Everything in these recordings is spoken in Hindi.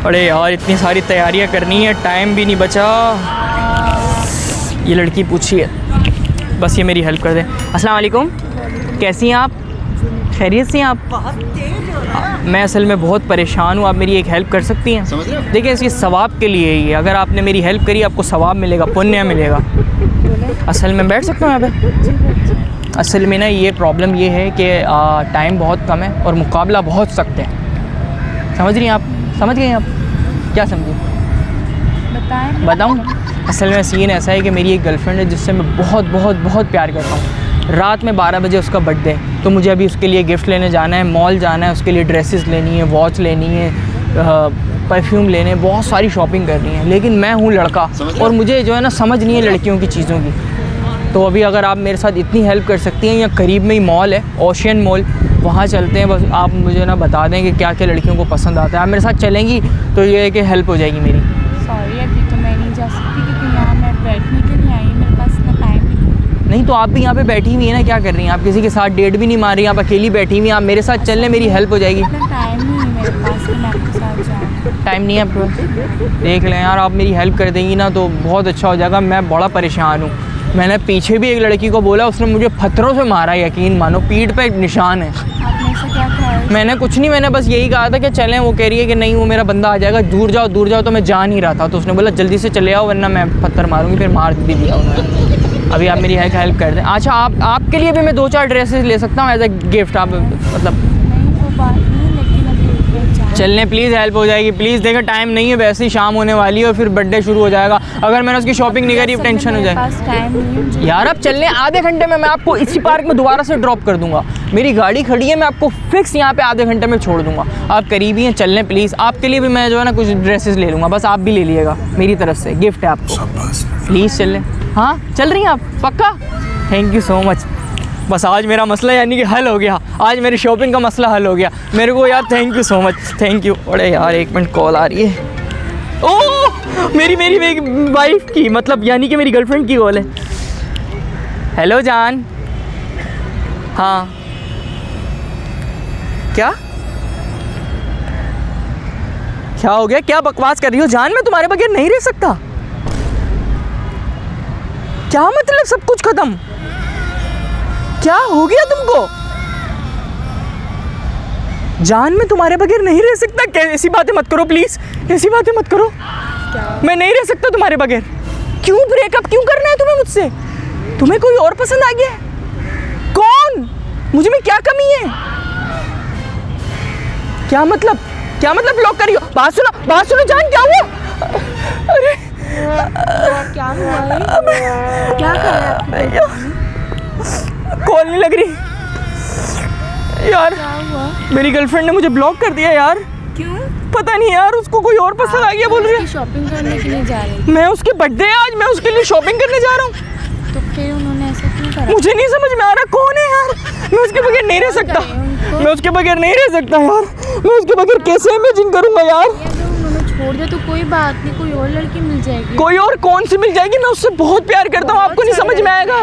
अरे यार इतनी सारी तैयारियां करनी है, टाइम भी नहीं बचा। ये लड़की पूछी है, बस ये मेरी हेल्प कर दें। अस्सलाम वालेकुम, कैसी हैं आप? खैरियत से हैं आप? मैं असल में बहुत परेशान हूँ, आप मेरी एक हेल्प कर सकती हैं? देखिए इसकी सवाब के लिए ही है, अगर आपने मेरी हेल्प करी आपको सवाब मिलेगा, पुण्य मिलेगा। असल में बैठ सकता हूँ यहाँ पे? असल में ना ये प्रॉब्लम ये है कि टाइम बहुत कम है और मुकाबला बहुत सख्त है। समझ रही हैं आप? समझ गए आप? क्या समझे? बताऊँ? असल में सीन ऐसा है कि मेरी एक गर्लफ्रेंड है जिससे मैं बहुत बहुत बहुत प्यार करता हूँ। रात में 12 बजे उसका बर्थडे है, तो मुझे अभी उसके लिए गिफ्ट लेने जाना है, मॉल जाना है, उसके लिए ड्रेसेस लेनी है, वॉच लेनी है, परफ्यूम लेने, बहुत सारी शॉपिंग करनी है। लेकिन मैं हूँ लड़का और मुझे जो है ना समझ नहीं है लड़कियों की चीज़ों की। तो अभी अगर आप मेरे साथ इतनी हेल्प कर सकती हैं, या करीब में ही मॉल है, ओशियन मॉल, वहाँ चलते हैं। बस आप मुझे ना बता दें कि क्या क्या लड़कियों को पसंद आता है। आप मेरे साथ चलेंगी तो ये है कि हेल्प हो जाएगी मेरी। सॉरी अभी तो मैं नहीं जा सकती क्योंकि यहाँ मैं बैठने के लिए आई, मेरे पास इतना टाइम नहीं। तो आप भी यहाँ पे बैठी हुई हैं ना, क्या कर रही हैं आप? किसी के साथ डेट भी नहीं मार रही, आप अकेली बैठी हुई हैं। आप मेरे साथ चल लें, मेरी हेल्प हो जाएगी। टाइम नहीं है मेरे पास कि मैं आपके साथ जाऊँ। टाइम नहीं है आपको? देख लें यार, आप मेरी हेल्प कर देंगी ना तो बहुत अच्छा हो जाएगा। मैं बड़ा परेशान हूँ। मैंने पीछे भी एक लड़की को बोला, उसने मुझे पत्थरों से मारा, यकीन मानो, पीठ पे निशान है। आपने ऐसा क्या कहा? मैंने कुछ नहीं, मैंने बस यही कहा था कि चलें। वो कह रही है कि नहीं वो मेरा बंदा आ जाएगा, दूर जाओ दूर जाओ। तो मैं जा नहीं रहा था, तो उसने बोला जल्दी से चले आओ वरना मैं पत्थर मारूंगी। फिर मार भी दिया उन्होंने। अभी आप मेरी हेल्प कर दें। अच्छा आपके लिए भी मैं 2-4 ड्रेसेस ले सकता हूँ एज अ गिफ्ट? आप मतलब नहीं वो बात नहीं, लेकिन अभी चलने प्लीज़, हेल्प हो जाएगी प्लीज़। देखो टाइम नहीं है, वैसे ही शाम होने वाली है और फिर बर्थडे शुरू हो जाएगा। अगर मैंने उसकी शॉपिंग नहीं करी टेंशन हो जाए। यार आप चलने, आधे घंटे में मैं आपको इसी पार्क में दोबारा से ड्रॉप कर दूंगा। मेरी गाड़ी खड़ी है, मैं आपको फिक्स यहाँ पे आधे घंटे में छोड़ दूंगा। आप करीबी हैं, चलने प्लीज़। आपके लिए भी मैं जो है ना कुछ ड्रेसेस ले लूँगा, बस आप भी ले लीजिएगा, मेरी तरफ से गिफ्ट है आपको। प्लीज़ चल लें। हाँ चल रही हैं आप? पक्का? Thank you so much. बस आज मेरा मसला यानी कि हल हो गया, आज मेरी शॉपिंग का मसला हल हो गया मेरे को यार। Thank you so much, thank you. अरे यार 1 मिनट, कॉल आ रही है। ओह मेरी वाइफ की, मतलब यानी कि मेरी गर्लफ्रेंड की कॉल है। हेलो जान। हाँ क्या क्या हो गया? क्या बकवास कर रही हो जान? मैं तुम्हारे बगैर नहीं रह सकता। क्या मतलब सब कुछ खत्म? क्या हो गया तुमको? जान मैं तुम्हारे बगैर नहीं रह सकता। क्या ऐसी बातें मत करो प्लीज, ऐसी बातें मत करो। क्या? मैं नहीं रह सकता तुम्हारे बगैर। क्यों ब्रेकअप क्यों करना है तुम्हें मुझसे? तुम्हें कोई और पसंद आ गया है? कौन? मुझ में क्या कमी है? क्या मतलब ब्लॉक करी हो? बात सुनो जान, क्या हुआ? अरे क्या हुआ है? क्या कर रहे हैं? कॉल नहीं लग रही यार। क्या हुआ? मेरी गर्लफ्रेंड ने मुझे ब्लॉक कर दिया यार। क्यों? पता नहीं यार, उसको कोई और पसंद आ गया बोल रही है। शॉपिंग करने के लिए जा रही? मैं उसके बर्थडे है आज, मैं उसके लिए शॉपिंग करने जा रहा हूँ। तो फिर उन्होंने ऐसा क्यों करा? मुझे नहीं समझ में आ रहा कौन है यार। मैं उसके बगैर नहीं रह सकता, मैं उसके बगैर नहीं रह सकता यार। मैं उसके बगैर कैसे इमेजिन करूंगा यार? उन्होंने छोड़ दिया तो कोई बात नहीं, कोई और लड़की मिल जाएगी। कोई और कौन सी मिल जाएगी? मैं उससे बहुत प्यार करता हूँ, आपको नहीं समझ में आएगा।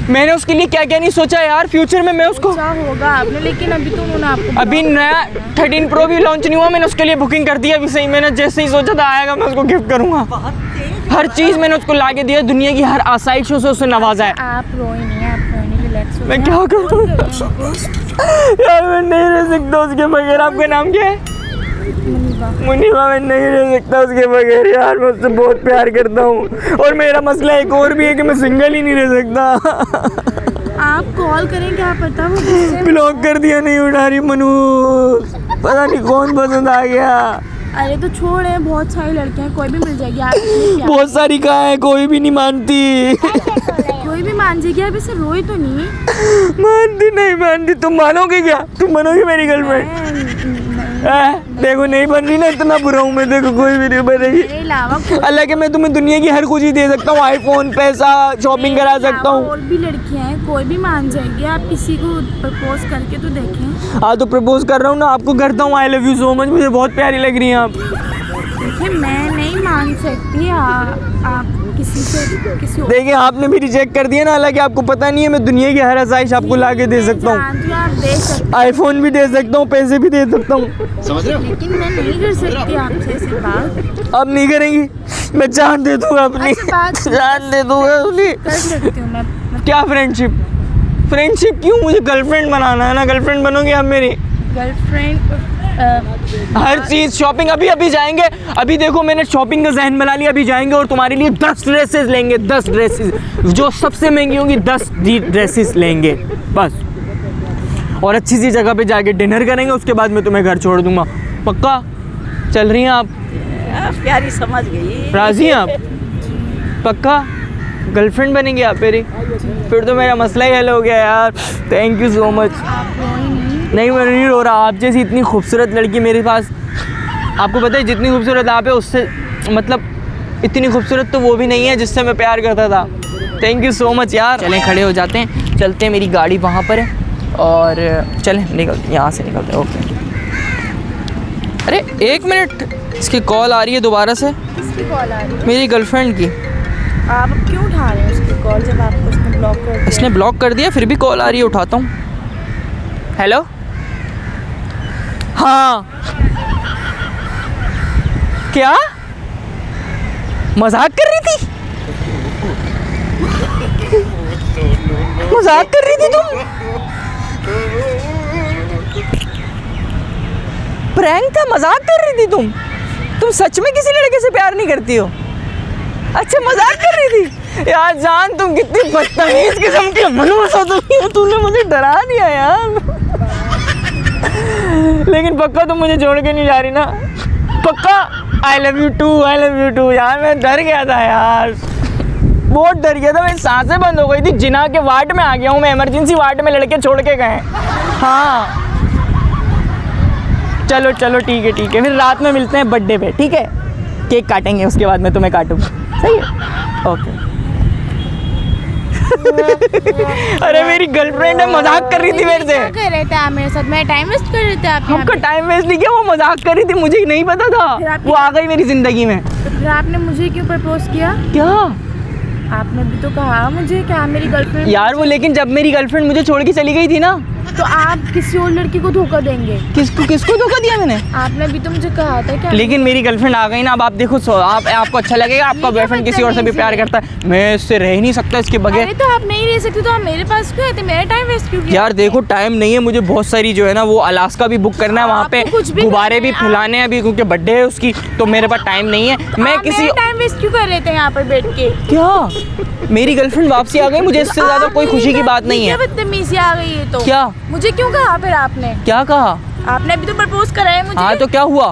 मैंने उसके लिए क्या क्या नहीं सोचा यार। फ्यूचर में मैं उसको होगा आपने, लेकिन अभी तो उन्होंने आपको, अभी नया 13 प्रो भी लॉन्च नहीं हुआ, मैंने उसके लिए बुकिंग कर दी अभी सही। मैंने जैसे ही सोचा था आएगा मैं उसको गिफ्ट करूंगा। हर चीज़ मैंने उसको ला के दिया, दुनिया की हर आसाइशों से उसे नवाजा है। आप रोए नहीं, आप रोए नहीं, रिलैक्स हो। मैं क्या करूँ यार? मैं नहीं रह सकता उसके बगैर। आपका नाम क्या है? मुनीबा। मैं नहीं रह सकता उसके बगैर यार, मैं उससे बहुत प्यार करता हूँ। और मेरा मसला एक और भी है कि मैं सिंगल ही नहीं रह सकता। आप कॉल करें, क्या पता वो ब्लॉक कर दिया, नहीं उठा रही मनु। पता नहीं कौन पसंद आ गया। अरे तो छोड़े, बहुत सारी लड़कियां, कोई भी मिल जाएगी। आप बहुत सारी कहाँ है, कोई भी नहीं मानती। कोई भी मान जाएगी। आप इसे रोए तो नहीं? मानती नहीं मानती। तुम मानोगे क्या? तुम बनोगी मेरी गर्लफ्रेंड? देखो नहीं बन रही ना, इतना बुरा हूँ मैं। देखो कोई भी नहीं बनेगी। अल्लाह के मैं तुम्हें दुनिया की हर कुछ ही दे सकता हूँ, आईफोन, पैसा, शॉपिंग करा सकता हूँ। और भी लड़कियां हैं, कोई भी मान जाएगी। आप किसी को प्रपोज करके तो देखें। हाँ तो प्रपोज कर रहा हूँ ना, आपको करता हूँ। I love you so much, मुझे बहुत प्यारी लग रही हैं आप। देखिए मैं नहीं मांग सकती, आप किसी से किसी और देखिए आपने भी रिजेक्ट कर दिया ना, हालांकि आपको पता नहीं है मैं दुनिया की हर आसाइश आपको ला के दे सकता हूँ। जानती हूँ, आप दे सकते आईफोन भी दे सकता हूँ, पैसे भी दे सकता हूँ। हैं, लेकिन मैं नहीं कर सकती आपसे ऐसी बात। आप नहीं करेंगी, मैं जान दे दूंगा अपनी, अच्छा, बात जान दे दूंगा अपनी। कर सकती हूँ मैं। क्या फ्रेंडशिप? फ्रेंडशिप क्यों? मुझे गर्लफ्रेंड बनाना है ना, गर्लफ्रेंड बनोगे आप मेरी। गर्लफ्रेंड हर चीज़ शॉपिंग अभी अभी जाएंगे। अभी देखो मैंने शॉपिंग का जहन बना लिया, अभी जाएंगे और तुम्हारे लिए 10 ड्रेसेस लेंगे, 10 ड्रेसेस जो सबसे महंगी होंगी, 10 ड्रेसेस लेंगे बस। और अच्छी सी जगह पे जाके डिनर करेंगे, उसके बाद मैं तुम्हें घर छोड़ दूंगा। पक्का? चल रही हैं आप? प्यारी समझ गई। राजी हैं आप? पक्का गर्लफ्रेंड बनेंगी आप मेरी? फिर तो मेरा मसला ही हल हो गया यार। Thank you so much. आप रोई नहीं मैं नहीं रो रहा, आप जैसी इतनी खूबसूरत लड़की मेरे पास, आपको पता है जितनी खूबसूरत आप है उससे मतलब इतनी खूबसूरत तो वो भी नहीं है जिससे मैं प्यार करता था। थैंक यू सो मच यार। चलें खड़े हो जाते हैं, चलते हैं, मेरी गाड़ी वहाँ पर है और चलें निकलते, यहाँ से निकलते हैं। ओके। अरे 1 मिनट, इसकी कॉल आ रही है दोबारा से, किसकी कॉल आ रही है? मेरी गर्लफ्रेंड की। आप क्यों उठा रहे हैं उसकी कॉल जब आपको उसने ब्लॉक कर दिया? इसने ब्लॉक कर दिया, फिर भी कॉल आ रही है, उठाता हूँ। हेलो, हाँ क्या मजाक कर रही थी? मजाक कर रही थी तुम? प्रैंक था, मजाक कर रही थी तुम? तुम सच में किसी लड़के से प्यार नहीं करती हो? अच्छा मजाक कर रही थी यार। जान तुम कितनी बदतमीज किस्म की मनहूस हो तुम, तूने मुझे डरा दिया यार। लेकिन पक्का तुम मुझे छोड़ के नहीं जा रही ना? पक्का? आई लव यू टू यार। मैं डर गया था यार, बहुत डर गया था, मेरी सांसें बंद हो गई थी। जिना के वार्ड में आ गया हूँ मैं, इमरजेंसी वार्ड में लड़के छोड़ के गए। हाँ चलो चलो ठीक है, फिर रात में मिलते हैं बर्थडे पे, ठीक है? केक काटेंगे, उसके बाद मैं तुम्हें काटूंगा, सही है? ओके। अरे मेरी गर्लफ्रेंड है, मजाक कर रही थी मेरे से। क्या कर रहे थे आप मेरे साथ? मैं टाइम वेस्ट कर रहे थे आप? आपका टाइम वेस्ट नहीं किया, वो मजाक कर रही थी, मुझे नहीं पता था। वो आ गई मेरी जिंदगी में। तो फिर आपने मुझे क्यों प्रपोज किया? क्या? आपने भी तो कहा मुझे कि आप मेरी गर्लफ्रेंड यार वो लेकिन जब मेरी गर्लफ्रेंड मुझे छोड़ के चली गई थी ना, तो आप किसी और लड़की को धोखा देंगे? किसको धोखा दिया मैंने? आपने भी तो मुझे कहा था क्या? लेकिन मेरी गर्लफ्रेंड आ गई ना, अब आप देखो आपको अच्छा लगेगा? आपका बॉयफ्रेंड किसी और से भी प्यार करता है, मैं इससे रह ही नहीं सकता इसके बगैर। अरे तो आप नहीं रह सकते तो आप मेरे पास क्यों आए थे? मेरा टाइम वेस्ट क्यों किया? यार देखो टाइम नहीं है मुझे, बहुत सारी जो है ना वो अलास्का भी बुक करना है, वहाँ पे आपको कुछ भी गुब्बारे भी करना है, फैलाने हैं अभी, क्योंकि बर्थडे है उसकी, तो मेरे पास टाइम नहीं है। मैं आप किसी मेरा टाइम वेस्ट क्यों कर रहे थे यहाँ पर बैठ के? क्या मेरी गर्लफ्रेंड वापसी आ गई, मुझे इससे ज्यादा कोई खुशी की बात नहीं है। क्या बदतमीजी आ गई है? तो क्या? मुझे क्यों कहा फिर आपने? क्या कहा? आपने अभी तो प्रपोज करा है मुझे। हाँ तो क्या हुआ?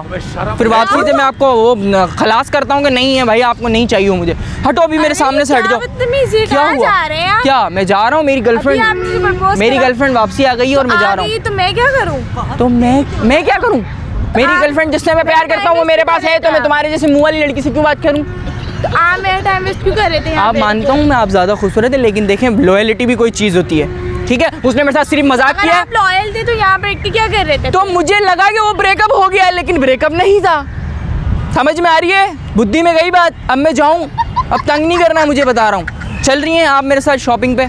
फिर वापसी से मैं आपको वो खलास करता हूँ कि नहीं है भाई, आपको नहीं चाहिए मुझे, हटो अभी मेरे सामने से हट जाओ। क्या हुआ? जा रहे हैं आप? क्या मैं जा रहा हूँ? मेरी गर्लफ्रेंड वापसी आ गई और मैं जा रहा हूँ। तो मैं क्या करूँ? तो मैं क्या करूँ? मेरी गर्लफ्रेंड जिससे मैं प्यार करता हूँ वो मेरे पास है, तो मैं तुम्हारे जैसे मुँह वाली लड़की से क्यों बात करूँ? तो आप मेरा टाइम वेस्ट क्यों कर रहे थे? आप मानता हूँ मैं आप ज़्यादा खूबसूरत है, लेकिन देखें लॉयल्टी भी कोई चीज़ होती है, ठीक है? उसने मेरे साथ सिर्फ मजाक अगर किया। आप लॉयल थे तो यहाँ बैठ के क्या कर रहे थे? तो मुझे लगा कि वो ब्रेकअप हो गया, लेकिन ब्रेकअप नहीं था। समझ में आ रही है? बुद्धि में गई बात। अब मैं जाऊँ, अब तंग नहीं करना है मुझे, बता रहा हूँ। चल रही हैं आप मेरे साथ शॉपिंग पे?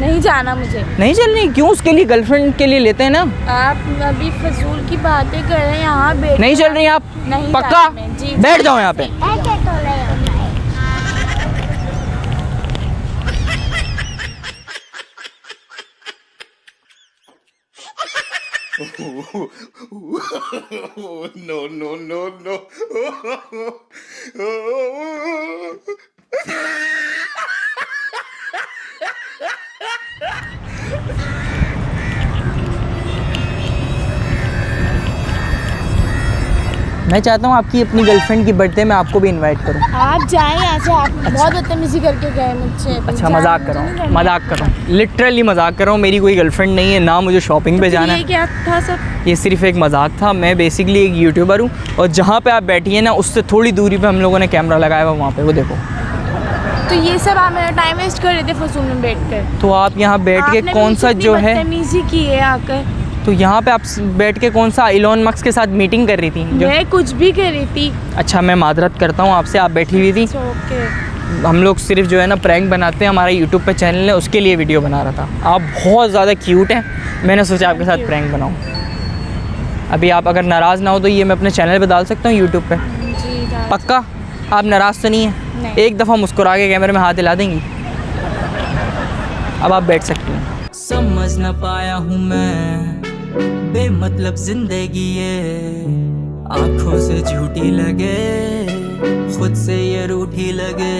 नहीं जाना मुझे। नहीं चल रही? क्यों? उसके लिए गर्लफ्रेंड के लिए लेते हैं ना। आप अभी फजूल की बातें कर रहे हैं यहाँ बैठ। नहीं चल रही आप? नहीं पक्का? जाना मैं, जी। बैठ जाओ यहाँ पे। no. मैं चाहता हूँ आपकी अपनी गर्लफ्रेंड की बर्थडे में आपको भी इनवाइट करूँ। आप जाएं यहाँ से। आप बहुत बदतमीजी करके गए मुझसे। अच्छा मजाक कर रहा हूँ, मजाक कर रहा हूँ, लिटरली मजाक कर रहा हूँ। मेरी कोई गर्लफ्रेंड नहीं है, ना मुझे शॉपिंग पे जाना ये है। क्या था सब? ये सिर्फ एक मजाक था। मैं बेसिकली एक यूट्यूबर हूँ, और जहाँ पे आप बैठी है ना उससे थोड़ी दूरी पे हम लोगों ने कैमरा लगाया हुआ, वहाँ पे वो देखो। तो ये सब आप मेरा टाइम वेस्ट कर रहे थे फजूल में बैठ कर। तो आप यहाँ बैठ के कौन सा जो है बदतमीजी की है आकर। तो यहाँ पे आप बैठ के कौन सा इलॉन मस्क के साथ मीटिंग कर रही थी मैं कुछ भी कर रही थी। अच्छा, मैं मादरत करता हूँ आपसे, आप बैठी हुई थी। ओके। हम लोग सिर्फ जो है ना प्रैंक बनाते हैं, हमारा यूट्यूब पे चैनल है, उसके लिए वीडियो बना रहा था। आप बहुत ज़्यादा क्यूट हैं, मैंने सोचा आपके साथ प्रैंक बनाऊँ। अभी आप अगर नाराज़ ना हो तो ये मैं अपने चैनल पे डाल सकता हूँ यूट्यूब पे? जी पक्का? आप नाराज़ तो नहीं हैं? नहीं। एक दफ़ा मुस्कुरा के कैमरे में हाथ हिला देंगी? अब आप बैठ सकती हैं। समझ ना पाया हूँ मैं बेमतलब जिंदगी ये, आँखों से झूठी लगे, खुद से ये रूठी लगे।